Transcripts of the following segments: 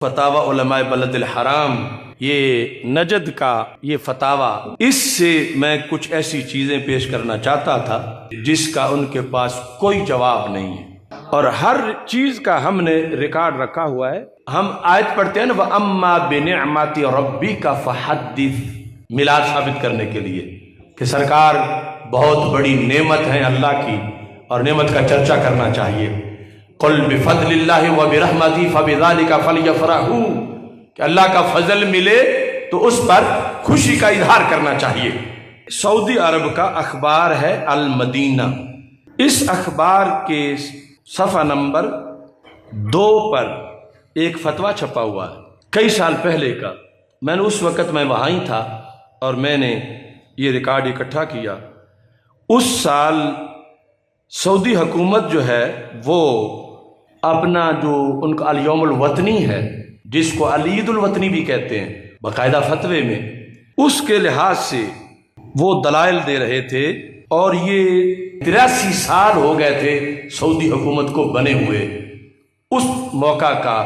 فتاوی علماء بلد الحرام، یہ نجد کا یہ فتاوی، اس سے میں کچھ ایسی چیزیں پیش کرنا چاہتا تھا جس کا ان کے پاس کوئی جواب نہیں ہے، اور ہر چیز کا ہم نے ریکارڈ رکھا ہوا ہے۔ ہم آیت پڑھتے ہیں نا وَأَمَّا بِنِعْمَةِ رَبِّكَ فَحَدِّثْ، میلاد ثابت کرنے کے لیے کہ سرکار بہت بڑی نعمت ہے اللہ کی، اور نعمت کا چرچا کرنا چاہیے۔ قُلْ بِفَضْلِ اللَّهِ وَبِرَحْمَتِهِ فَبِذَلِكَ فَلْيَفْرَحُوا، کہ اللہ کا فضل ملے تو اس پر خوشی کا اظہار کرنا چاہیے۔ سعودی عرب کا اخبار ہے المدینہ، اس اخبار کے صفحہ نمبر 2 پر ایک فتویٰ چھپا ہوا ہے کئی سال پہلے کا۔ میں نے اس وقت میں وہاں ہی تھا اور میں نے یہ ریکارڈ اکٹھا کیا۔ اس سال سعودی حکومت جو ہے وہ اپنا جو ان کا الیوم الوطنی ہے، جس کو العید الوطنی بھی کہتے ہیں باقاعدہ فتوے میں، اس کے لحاظ سے وہ دلائل دے رہے تھے، اور یہ 83 سال ہو گئے تھے سعودی حکومت کو بنے ہوئے۔ اس موقع کا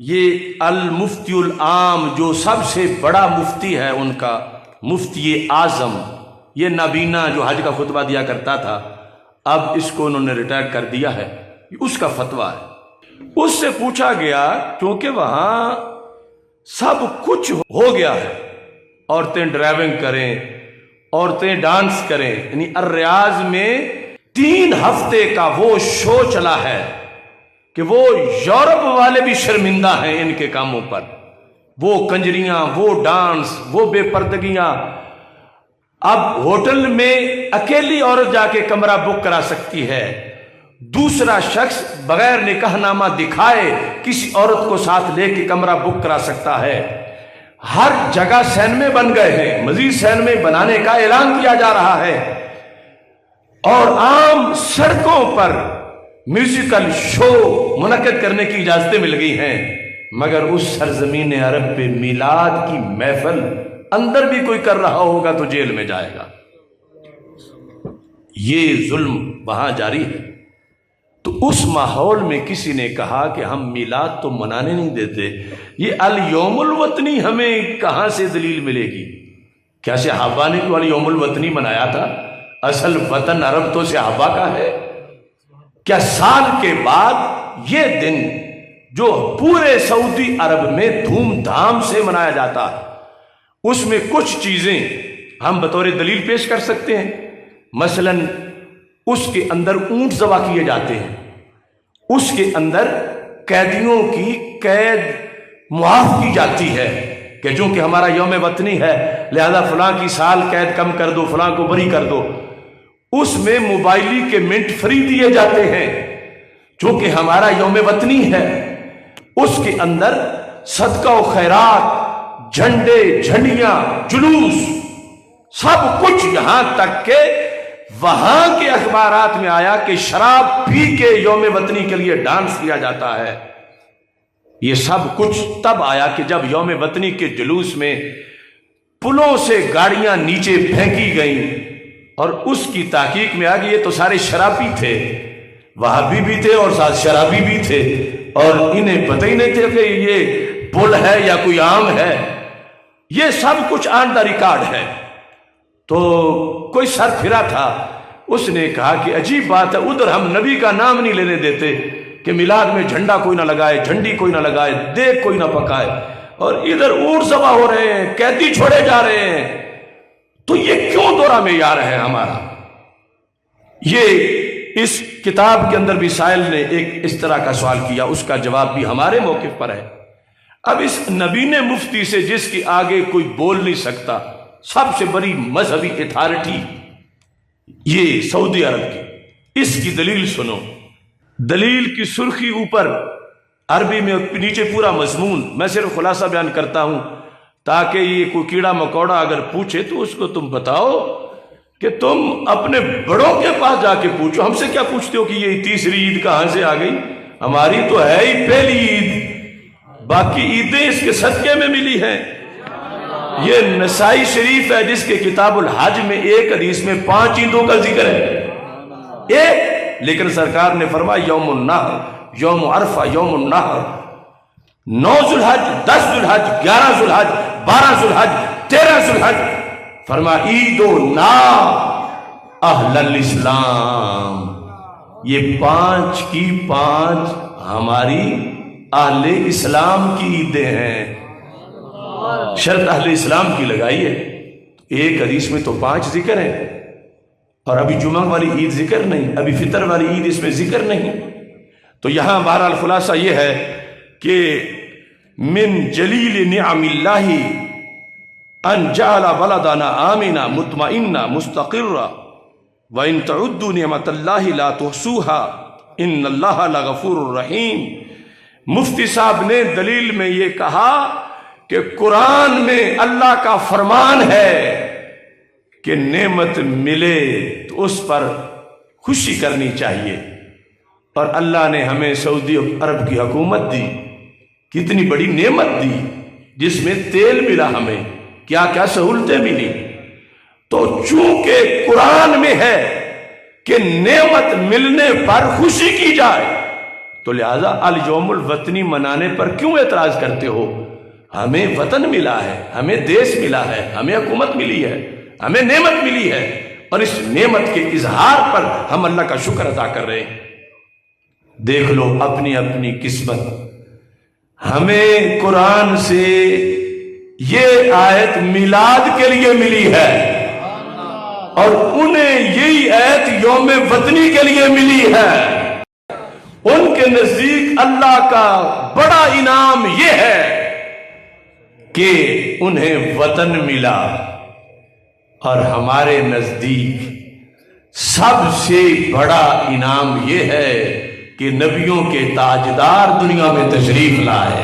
یہ المفتی العام، جو سب سے بڑا مفتی ہے ان کا، مفتی اعظم، یہ نابینا جو حج کا خطبہ دیا کرتا تھا، اب اس کو انہوں نے ریٹائر کر دیا ہے، اس کا فتویٰ ہے۔ اس سے پوچھا گیا، کیونکہ وہاں سب کچھ ہو گیا ہے، عورتیں ڈرائیونگ کریں، عورتیں ڈانس کریں، یعنی الریاض میں 3 ہفتے کا وہ شو چلا ہے کہ وہ یورپ والے بھی شرمندہ ہیں ان کے کاموں پر، وہ کنجریاں، وہ ڈانس، وہ بے پردگیاں۔ اب ہوٹل میں اکیلی عورت جا کے کمرہ بک کرا سکتی ہے، دوسرا شخص بغیر نکاح نامہ دکھائے کسی عورت کو ساتھ لے کے کمرہ بک کرا سکتا ہے۔ ہر جگہ سینمے بن گئے ہیں، مزید سینمے بنانے کا اعلان کیا جا رہا ہے، اور عام سڑکوں پر میوزیکل شو منعقد کرنے کی اجازتیں مل گئی ہیں، مگر اس سرزمین عرب پہ میلاد کی محفل اندر بھی کوئی کر رہا ہوگا تو جیل میں جائے گا۔ یہ ظلم وہاں جاری ہے۔ تو اس ماحول میں کسی نے کہا کہ ہم میلاد تو منانے نہیں دیتے، یہ الیوم الوطنی ہمیں کہاں سے دلیل ملے گی؟ کیا صحابہ نے تو الیوم الوطنی منایا تھا؟ اصل وطن عرب تو صحابہ کا ہے۔ کیا سال کے بعد یہ دن جو پورے سعودی عرب میں دھوم دھام سے منایا جاتا ہے، اس میں کچھ چیزیں ہم بطور دلیل پیش کر سکتے ہیں؟ مثلا اس کے اندر اونٹ ذبح کیے جاتے ہیں، اس کے اندر قیدیوں کی قید معاف کی جاتی ہے کہ چونکہ ہمارا یوم وطنی ہے لہذا فلاں کی سال قید کم کر دو، فلاں کو بری کر دو۔ اس میں موبائلی کے منٹ فری دیے جاتے ہیں چونکہ ہمارا یوم وطنی ہے۔ اس کے اندر صدقہ و خیرات، جھنڈے، جھنڈیاں، جلوس، سب کچھ، یہاں تک کہ وہاں کے اخبارات میں آیا کہ شراب پی کے یوم وطنی کے لیے ڈانس کیا جاتا ہے۔ یہ سب کچھ تب آیا کہ جب یوم وطنی کے جلوس میں پلوں سے گاڑیاں نیچے پھینکی گئیں، اور اس کی تحقیق میں آ گئی یہ تو سارے شرابی تھے، وہابی بھی تھے اور ساتھ شرابی بھی تھے، اور انہیں پتہ ہی نہیں تھا کہ یہ پل ہے یا کوئی عام ہے۔ یہ سب کچھ آن دا ریکارڈ ہے۔ تو کوئی سر پھرا تھا، اس نے کہا کہ عجیب بات ہے، ادھر ہم نبی کا نام نہیں لینے دیتے کہ میلاد میں جھنڈا کوئی نہ لگائے، جھنڈی کوئی نہ لگائے، دیگ کوئی نہ پکائے، اور ادھر اونٹ ذبح ہو رہے ہیں، قیدی چھوڑے جا رہے ہیں، تو یہ کیوں دورہ معیار ہے ہمارا؟ یہ اس کتاب کے اندر بھی سائل نے ایک اس طرح کا سوال کیا، اس کا جواب بھی ہمارے موقف پر ہے۔ اب اس نبین مفتی سے جس کی آگے کوئی بول نہیں سکتا، سب سے بڑی مذہبی اتھارٹی یہ سعودی عرب کی، اس کی دلیل سنو۔ دلیل کی سرخی اوپر عربی میں نیچے پورا مضمون، میں صرف خلاصہ بیان کرتا ہوں تاکہ یہ کوئی کیڑا مکوڑا اگر پوچھے تو اس کو تم بتاؤ کہ تم اپنے بڑوں کے پاس جا کے پوچھو، ہم سے کیا پوچھتے ہو کہ یہ تیسری عید کہاں سے آ گئی؟ ہماری تو ہے ہی پہلی عید، باقی عیدیں اس کے صدقے میں ملی ہیں۔ یہ نسائی شریف ہے جس کے کتاب الحج میں ایک حدیث میں 5 عیدوں کا ذکر ہے، لیکن سرکار نے فرمایا یوم النحر، یوم عرفہ، یوم النحر، 9 ذوالحج، 10 ذوالحج، 11 ذوالحج، 12 ذوالحج، 13 ذوالحج، فرمایا عید و نا اہل الاسلام، یہ 5 کی 5 ہماری اہل اسلام کی عیدیں ہیں۔ شرط اہل اسلام کی لگائی ہے۔ ایک حدیث میں تو 5 ذکر ہیں، اور ابھی جمعہ والی عید ذکر نہیں، ابھی فطر والی عید اس میں ذکر نہیں۔ تو یہاں بہرحال خلاصہ یہ ہے کہ من جلیل نعم اللہ ان جعل بلدنا آمنا مطمئنا مستقرا وان تعدوا نعمت اللہ لا تحصوها ان اللہ لغفور الرحیم۔ مفتی صاحب نے دلیل میں یہ کہا کہ قرآن میں اللہ کا فرمان ہے کہ نعمت ملے تو اس پر خوشی کرنی چاہیے، اور اللہ نے ہمیں سعودی عرب کی حکومت دی، کتنی بڑی نعمت دی، جس میں تیل ملا، ہمیں کیا کیا سہولتیں ملی۔ تو چونکہ قرآن میں ہے کہ نعمت ملنے پر خوشی کی جائے، تو لہذا الیوم الوطنی منانے پر کیوں اعتراض کرتے ہو؟ ہمیں وطن ملا ہے، ہمیں دیش ملا ہے، ہمیں حکومت ملی ہے، ہمیں نعمت ملی ہے، اور اس نعمت کے اظہار پر ہم اللہ کا شکر ادا کر رہے ہیں۔ دیکھ لو اپنی اپنی قسمت۔ ہمیں قرآن سے یہ آیت میلاد کے لیے ملی ہے، اور انہیں یہی آیت یوم وطنی کے لیے ملی ہے۔ ان کے نزدیک اللہ کا بڑا انعام یہ ہے کہ انہیں وطن ملا، اور ہمارے نزدیک سب سے بڑا انعام یہ ہے کہ نبیوں کے تاجدار دنیا میں تشریف لائے۔